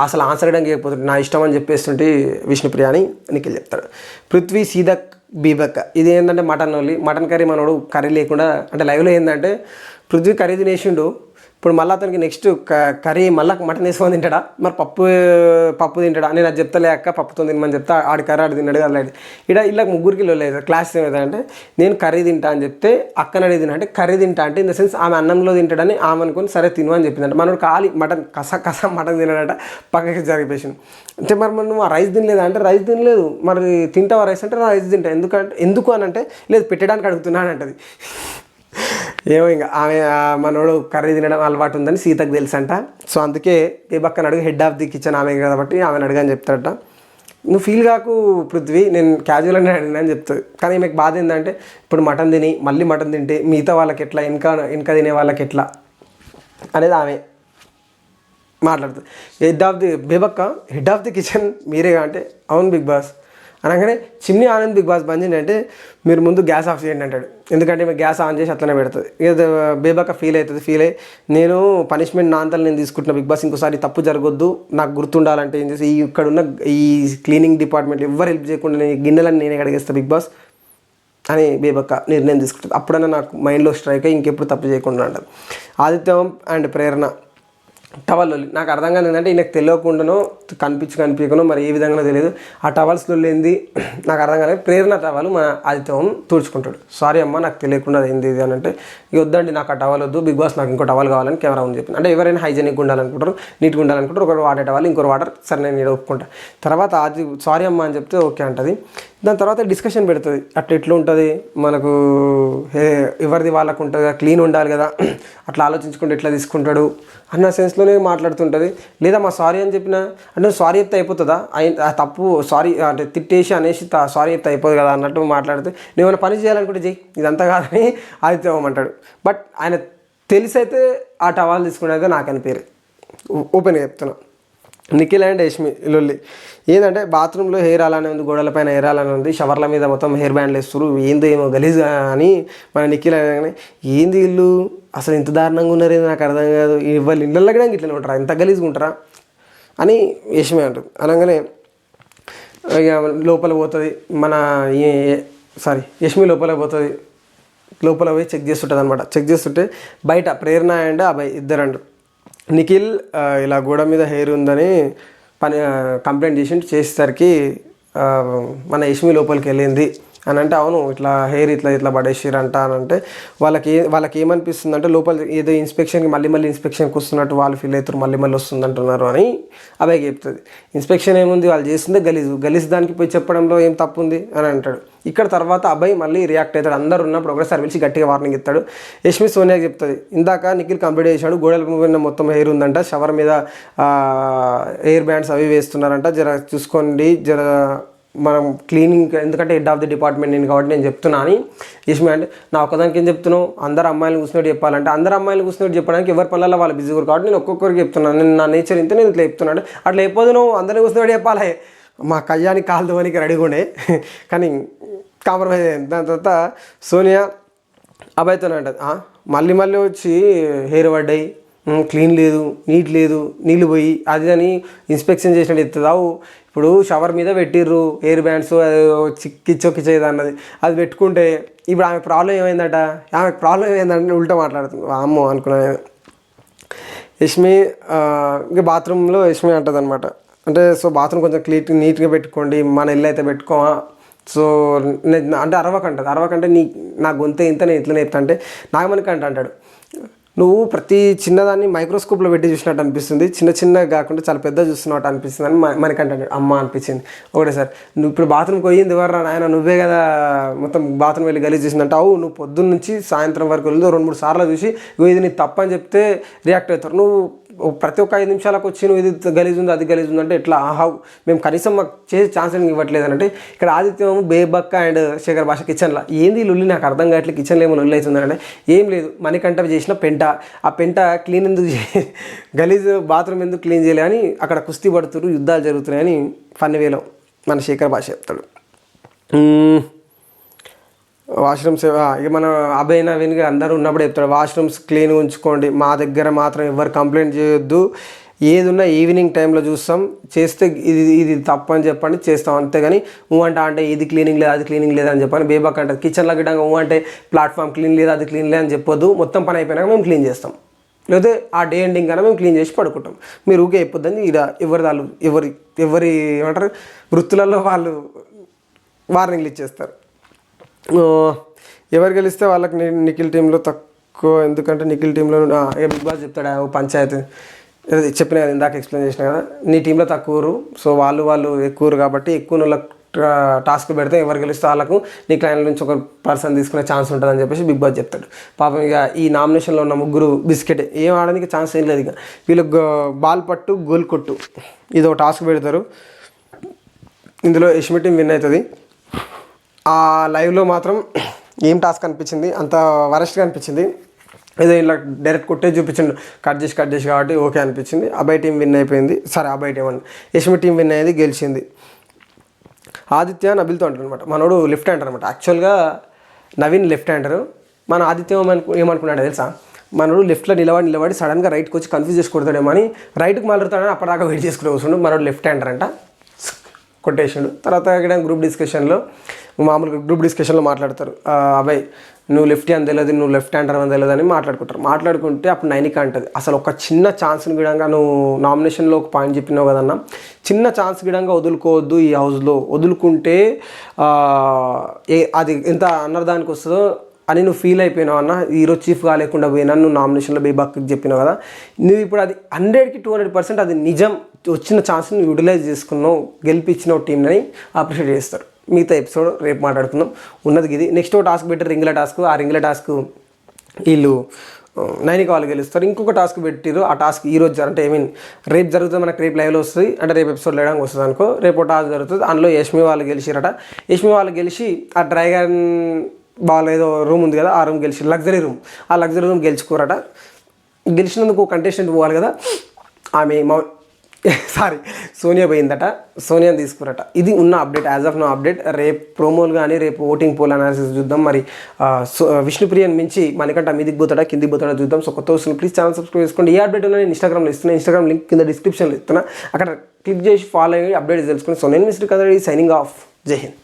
అసలు ఆన్సర్ ఇవ్వడానికి లేకపోతుంది, నా ఇష్టం అని చెప్పేస్తుంటే విష్ణుప్రియ అని నిఖిల్ చెప్తాడు. పృథ్వీ సీదక్ బీబక్ ఇది ఏంటంటే మటన్ కర్రీ మనోడు కర్రీ లేకుండా, అంటే లైవ్లో ఏంటంటే పృథ్వీ కర్రీ తినేసిండు, ఇప్పుడు మళ్ళీ అతనికి నెక్స్ట్ కర్రీ మళ్ళీ మటన్ వేసుకొని తింటాడా, మరి పప్పు తింటాడా, నేను అది చెప్తలే అక్క పప్పుతో తినమని చెప్తా, ఆడి కర్రీ ఆడి తిన్నాడు కదా లేదు. ఇక్కడ ఇలా ముగ్గురికి లేదు. క్లాస్ ఏమైందంటే నేను కర్రీ తింటా అని చెప్తే అక్కనడే తిన అంటే కర్రీ తింటా అంటే ఇన్ ద సెన్స్ ఆమె అన్నంలో తింటాడని ఆమె అనుకుని సరే తిను అని చెప్పిందంట. మనోడు ఖాళీ మటన్ కస మటన్ తినాడట, పక్కకి జరిపేసింది. అంటే మరి నువ్వు ఆ రైస్ తినలేదా అంటే రైస్ తినలేదు. మరి తింటావా రైస్ అంటే రైస్ తింటా, ఎందుకు అని అంటే లేదు పెట్టడానికి అడుగుతున్నాను అంటది. ఏమో ఇంకా ఆమె మనోడు కర్రీ తినడం అలవాటు ఉందని సీతకు తెలుసంట. సో అందుకే బేబక్కని అడుగు, హెడ్ ఆఫ్ ది కిచెన్ ఆమె కాబట్టి ఆమెను అడగని చెప్తాడట. నువ్వు ఫీల్ కాకు పృథ్వీ, నేను క్యాజువల్గానే అడిగినా అని చెప్తుంది. కానీ మీకు బాధ ఏంటంటే ఇప్పుడు మటన్ తిని మళ్ళీ మటన్ తింటే మిగతా వాళ్ళకి ఎట్లా, ఇంకా తినే వాళ్ళకి ఎట్లా అనేది ఆమె మాట్లాడుతుంది. బేబక్క హెడ్ ఆఫ్ ది కిచెన్ మీరేగా అంటే అవును బిగ్ బాస్ అనగానే చిమ్నీ ఆనంద్ బిగ్ బాస్ బంద్ చేయండి అంటే మీరు ముందు గ్యాస్ ఆఫ్ చేయండి అంటాడు. ఎందుకంటే మీకు గ్యాస్ ఆన్ చేసి అట్లనే పెడుతుంది. ఇక బేబక్క ఫీల్ అయ్యి నేను పనిష్మెంట్ నా అంతలు నేను తీసుకుంటున్నా బిగ్ బాస్, ఇంకోసారి తప్పు జరగొద్దు, నాకు గుర్తుండాలంటే ఏం చేసి ఇక్కడున్న ఈ క్లీనింగ్ డిపార్ట్మెంట్ ఎవరు హెల్ప్ చేయకుండా నేను గిన్నెలను నేనే కడిగేస్తాను బిగ్ బాస్ అని బేబక్క నిర్ణయం తీసుకుంటుంది. అప్పుడన్నా నాకు మైండ్లో స్ట్రైక్ అయ్యి ఇంకెప్పుడు తప్పు చేయకుండా అంటారు. ఆదిత్యం అండ్ ప్రేరణ టవల్ నాకు అర్థం కాదు ఏంటంటే ఈయనకు తెలియకుండానో కనిపించకనో మరి ఏ విధంగా తెలియదు. ఆ టవల్స్లో ఏంది నాకు అర్థం కాలేదు. ప్రేరణ టవల్ మన ఆదిత్యం తుడుచుకుంటాడు. సారీ అమ్మ నాకు తెలియకుండా ఏంది ఇది అని అంటే ఇక వద్దండి నాకు ఆ టవల్ వద్దు బిగ్ బాస్, నాకు ఇంకో టవల్ కావాలని కెమెరా ఉంది చెప్పింది. అంటే ఎవరైనా హైజెనిక్గా ఉండాలనుకుంటారు, నీట్గా ఉండాలనుకుంటారు, ఒకరు వాడే టవల్ ఇంకొకరు వాటర్, సరే నేను ఇక్కడ ఒప్పుకుంటా. తర్వాత అది సారీ అమ్మ అని చెప్తే ఓకే అంటుంది. దాని తర్వాత డిస్కషన్ పెడుతుంది, అట్లా ఎట్లా ఉంటుంది మనకు ఎవరిది వాళ్ళకు ఉంటుంది కదా, క్లీన్ ఉండాలి కదా, అట్లా ఆలోచించుకుంటే ఎట్లా తీసుకుంటాడు అన్న సెన్స్లోనే మాట్లాడుతుంటుంది. లేదా మా సారీ అని చెప్పిన అంటే సారీ చెప్తే అయిపోతుందా, తప్పు సారీ అంటే తిట్టేసి అనేసి సారీ చెప్తే అయిపోదు కదా అన్నట్టు మాట్లాడితే నువ్వు ఏమైనా పని చేయాలనుకుంటే చెయ్యి, ఇదంతా కాదని ఆదిత్యమంటాడు. బట్ ఆయన తెలిసైతే ఆ టవాల్ తీసుకునేది నాకు అనిపించదు, ఓపెన్గా చెప్తున్నా. నిఖిల్ అండ్ యష్మి లొల్లి ఏంటంటే బాత్రూంలో హెయిర్ అలానే ఉంది, గోడల పైన హెయిర్ అలానే ఉంది, షవర్ల మీద మొత్తం హెయిర్ బ్యాండ్లు వేస్తారు, ఏందో ఏమో గలీజ్ అని మన నిఖిల్ అనగానే ఏంది ఇల్లు అసలు ఇంత దారుణంగా ఉన్నారు ఏదో నాకు అర్థం కాదు, వాళ్ళ ఇళ్ళల్లో కూడా ఇట్లనే ఉంటారా, ఇంత గలీజ్గా ఉంటారా అని యష్మి అంటుంది. అనగానే ఇక లోపల పోతుంది యష్మి లోపల పోతుంది, లోపల పోయి చెక్ చేస్తుంటుంది అనమాట. చెక్ చేస్తుంటే బయట ప్రేరణ అండ్ అబ్బాయి ఇద్దరండు నిఖిల్ ఇలా గోడ మీద హెయిర్ ఉందని కంప్లైంట్ చేసేసరికి మన యష్మి లోపలికి వెళ్ళింది అని అంటే అవును ఇట్లా హెయిర్ ఇట్లా పడేసిరంట అని అంటే వాళ్ళకి ఏమనిపిస్తుంది అంటే లోపల ఏదో ఇన్స్పెక్షన్కి మళ్ళీ ఇన్స్పెక్షన్కి వస్తున్నట్టు వాళ్ళు ఫీల్ అవుతారు, మళ్ళీ వస్తుంది అంటున్నారు అని అబ్బాయి చెప్తుంది. ఇన్స్పెక్షన్ ఏముంది వాళ్ళు చేస్తుందే గలీజ్ దానికి పోయి చెప్పడంలో ఏం తప్పు ఉంది అని అంటాడు. ఇక్కడ తర్వాత అబ్బాయి మళ్ళీ రియాక్ట్ అవుతాడు. అందరు ఉన్నప్పుడు ఒకసారి పిలిచి గట్టిగా వార్నింగ్ ఇస్తాడు. యష్మి సోనియాకి చెప్తుంది, ఇందాక నిఖిల్ కంప్లీట్ చేశాడు, గోడల మీద మొత్తం హెయిర్ ఉందంట, షవర్ మీద హెయిర్ బ్యాండ్స్ అవి వేస్తున్నారంట, జర చూసుకోండి, జర మనం క్లీనింగ్ ఎందుకంటే హెడ్ ఆఫ్ ది డిపార్ట్మెంట్ నేను కాబట్టి నేను చెప్తున్నా అని యష్మి అంటే నా ఒక్కదానికి ఏం చెప్తున్నావు, అందరు అమ్మాయిలు కూర్చున్నట్టు చెప్పాలంటే అందరు అమ్మాయిలు కూర్చున్నట్టు చెప్పడానికి ఎవరి పనులలో వాళ్ళు బిజీ కాబట్టి నేను ఒక్కొక్కరికి చెప్తున్నాను, నేను నా నేచర్ ఇంతే నేను ఇట్లా చెప్తున్నాను. అట్లా అయిపోదు నువ్వు అందరినీ కూర్చున్నట్టు చెప్పాలి, మా కయ్యానికి కాలు దోనికి రెడీగా ఉండే కానీ కాంప్రమైజ్ అయింది. దాని తర్వాత సోనియా అబ్బాయితోనే అంటది, మళ్ళీ వచ్చి హెయిర్ పడ్డాయి, క్లీన్ లేదు, నీట్ లేదు, నీళ్ళు పోయి అది అని ఇన్స్పెక్షన్ చేసినట్టు ఎత్తుదావు. ఇప్పుడు షవర్ మీద పెట్టిర్రు హెయిర్ బ్యాండ్స్ కిచ్చోకిచ్చేది అన్నది, అది పెట్టుకుంటే ఇప్పుడు ఆమె ప్రాబ్లం ఏమైందంటే ఉల్టా మాట్లాడుతుంది. అమ్మో అనుకున్నాను. యష్మి ఇంకా బాత్రూంలో యష్మి అంటుంది అనమాట, అంటే సో బాత్రూమ్ కొంచెం నీట్గా పెట్టుకోండి, మన ఇల్లు అయితే పెట్టుకోమా, సో అంటే అరవకంటే నా గొంతే ఇంత నేను ఇట్లనే చెప్తా అంటే నాగమణికి అంటాడు, నువ్వు ప్రతి చిన్నదాన్ని మైక్రోస్కోప్లో పెట్టి చూసినట్టు అనిపిస్తుంది, చిన్నగా కాకుండా చాలా పెద్ద చూస్తున్నట్టు అనిపిస్తుంది అని మనకి అంటాడు. అమ్మ అనిపించింది ఒకటే సార్, నువ్వు ఇప్పుడు బాత్రూమ్కి పోయింది ఎవర్రా నాయన, నువ్వే కదా మొత్తం బాత్రూమ్ వెళ్ళి గలీజ్ చేసిందంటే, నువ్వు పొద్దున్న నుంచి సాయంత్రం వరకు వెళ్ళి 2-3 సార్లు చూసి ఇది నీ తప్పని చెప్తే రియాక్ట్ అవుతారు. నువ్వు ప్రతి ఒక్క 5 నిమిషాలకు వచ్చి నువ్వు ఇది గలీజ్ ఉంది అది గలీజ్ ఉంది అంటే ఎట్లా మేము కనీసం మాకు చేసే ఛాన్స్ ఇవ్వట్లేదు అంటే ఇక్కడ ఆదిత్యం బేబక్క అండ్ శేఖర్ భాష కిచెన్లో ఏంది లొల్లి నాకు అర్థం కావట్లేదు, కిచెన్లో ఏమో లొల్లి అవుతుందంటే ఏం లేదు మణికంఠ చేసిన పెంట, ఆ పెంట క్లీన్ ఎందుకు గలీజ్ బాత్రూమ్ ఎందుకు క్లీన్ చేయలే అని అక్కడ కుస్తీ పడుతున్నారు, యుద్ధాలు జరుగుతున్నాయని ఫన్నీ వేలో మన శేఖర్ భాష చెప్తాడు. వాష్రూమ్స్ ఇక మనం అబ్బాయి నవీన్గా అందరూ ఉన్నప్పుడు చెప్తాడు, వాష్రూమ్స్ క్లీన్ ఉంచుకోండి, మా దగ్గర మాత్రం ఎవరు కంప్లైంట్ చేయొద్దు, ఏది ఉన్నా ఈవినింగ్ టైంలో చూస్తాం, చేస్తే ఇది తప్పు అని చెప్పండి చేస్తాం, అంతేగాని అంటే ఇది క్లీనింగ్ లేదు అది క్లీనింగ్ లేదని చెప్పని బేబాక్ అంటారు. కిచెన్లో గిట్టంగా అంటే ప్లాట్ఫామ్ క్లీన్ లేదు అది క్లీన్ లేదు అని చెప్పొద్దు, మొత్తం పని అయిపోయినాక మేము క్లీన్ చేస్తాం లేకపోతే ఆ డే ఎండింగ్ కన్నా మేము క్లీన్ చేసి పడుకుంటాం. మీరు ఊకే అయిపోద్దని ఇలా ఎవరి ఏమంటారు వృత్తులలో వాళ్ళు వార్నింగ్లు ఇచ్చేస్తారు. ఎవరు గెలిస్తే వాళ్ళకి నిఖిల్ టీంలో తక్కువ, ఎందుకంటే నిఖిల్ టీంలో బిగ్ బాస్ చెప్తాడు పంచాయతీ చెప్పిన కదా, ఇందాక ఎక్స్ప్లెయిన్ చేసిన కదా, నీ టీంలో తక్కువరు, సో వాళ్ళు ఎక్కువరు కాబట్టి ఎక్కువ వాళ్ళకి టాస్క్ పెడితే ఎవరు గెలిస్తే వాళ్ళకు నీ క్లైంట్ నుంచి ఒక పర్సన్ తీసుకునే ఛాన్స్ ఉంటుందని చెప్పేసి బిగ్ బాస్ చెప్తాడు. పాపం ఇక ఈ నామినేషన్లో ఉన్న ముగ్గురు బిస్కెట్ ఏం ఆడడానికి ఛాన్స్ ఏం లేదు. ఇక వీళ్ళకి బాల్ పట్టు గోల్ కొట్టు ఇది ఒక టాస్క్ పెడతారు. ఇందులో యష్మి టీం విన్ అవుతుంది. ఆ లైవ్లో మాత్రం ఏం టాస్క్ అనిపించింది, అంత వరస్ట్గా అనిపించింది. ఏదో ఇలా డైరెక్ట్ కొట్టే చూపించండు కట్ చేసి కాబట్టి ఓకే అనిపించింది. అబ్బాయి టీం విన్ అయిపోయింది. సరే అబ్బాయి టీం అని యష్మి టీం విన్ అయ్యేది, గెలిచింది. ఆదిత్య నబిల్తో అంటారు అనమాట. మనోడు లెఫ్ట్ హ్యాండర్ అనమాట. యాక్చువల్గా నవీన్ లెఫ్ట్ హ్యాండరు. మన ఆదిత్య ఏమనుకున్నాడు తెలుసా, మనోడు లెఫ్ట్లో నిలబడి సడన్గా రైట్కి వచ్చి కన్ఫ్యూజ్ చేసి కొడతాడేమో అని రైట్కి మారుతాడని అప్పటిదాకా వెయిట్ చేసుకుని కూర్చుండు. మనోడు లెఫ్ట్ హ్యాండర్ అంట, కొట్టేసాడు. తర్వాత ఇక్కడ గ్రూప్ డిస్కషన్లో మాట్లాడతారు. అబ్బాయి నువ్వు లెఫ్ట్ హ్యాండ్ తెలియదు, నువ్వు లెఫ్ట్ హ్యాండర్ అని తెలియదు అని మాట్లాడుకుంటే అప్పుడు నైనిక అంటుంది, అసలు ఒక చిన్న ఛాన్స్ని విధంగా నువ్వు నామినేషన్లో ఒక పాయింట్ చెప్పినావు కదన్నా, చిన్న ఛాన్స్ విధంగా వదులుకోవద్దు, ఈ హౌస్లో వదులుకుంటే అది ఎంత అన్నదానికి వస్తుందో అని నువ్వు ఫీల్ అయిపోయినావు అన్న. ఈరోజు చీఫ్ కాలేకుండా పోయినా నువ్వు నామినేషన్లో బేబాక్కి చెప్పినావు కదా, నువ్వు ఇప్పుడు అది 100కి 200% అది నిజం, వచ్చిన ఛాన్స్ని యూటిలైజ్ చేసుకున్నావు, గెలిపించినావు టీంని అప్రిషియేట్ చేస్తారు. మిగతా ఎపిసోడ్ రేపు మాట్లాడుకుందాం. ఉన్నది ఇది. నెక్స్ట్ టాస్క్ పెట్టారు రింగుల టాస్క్. ఆ రింగుల టాస్క్ వీళ్ళు నైనిక వాళ్ళు గెలుస్తారు. ఇంకొక టాస్క్ పెట్టారు. ఆ టాస్క్ ఈరోజు అంటే రేపు జరుగుతుంది, మనకు రేపు లైవ్లో వస్తుంది, అంటే రేపు ఎపిసోడ్ లేడానికి వస్తుంది అనుకో. రేపు టాస్క్ జరుగుతుంది, అందులో యష్మి వాళ్ళు గెలిచిరట. యష్మి వాళ్ళు గెలిచి ఆ డ్రాగన్ బాల్ ఏదో రూమ్ ఉంది కదా, ఆ రూమ్ గెలిచి లగ్జరీ రూమ్, ఆ లగ్జరీ రూమ్ గెలుచుకోరట. గెలిచినందుకు కంటెస్టెంట్ పోవాలి కదా, ఆమె సోనియా పోయిందట, సోనియాని తీసుకురట. ఇది ఉన్న update, as of no update. రేపు ప్రోమోలు కానీ రేపు ఓటింగ్ పోల్ అనాలిసిస్ చూద్దాం. మరి విష్ణుప్రియని మించి మనకంటే మీదికి పోతాడా కిందికి పోతాడా చూద్దాం. సో కొత్త వస్తుంది ప్లీజ్ ఛానల్ సబ్స్క్రైబ్ చేసుకోండి. ఏ అప్డేట్ ఉన్నా నేను ఇన్స్టాగ్రామ్లో ఇస్తున్నాను, ఇన్స్టాగ్రామ్ లింక్ కింద డిస్క్రిప్షన్లో ఇస్తున్నా, అక్కడ క్లిక్ చేసి ఫాలో అయ్యి అప్డేట్స్ తెలుసుకోండి. సో నేను మిస్టర్ కదరి సైనింగ్ ఆఫ్. జై హింద్.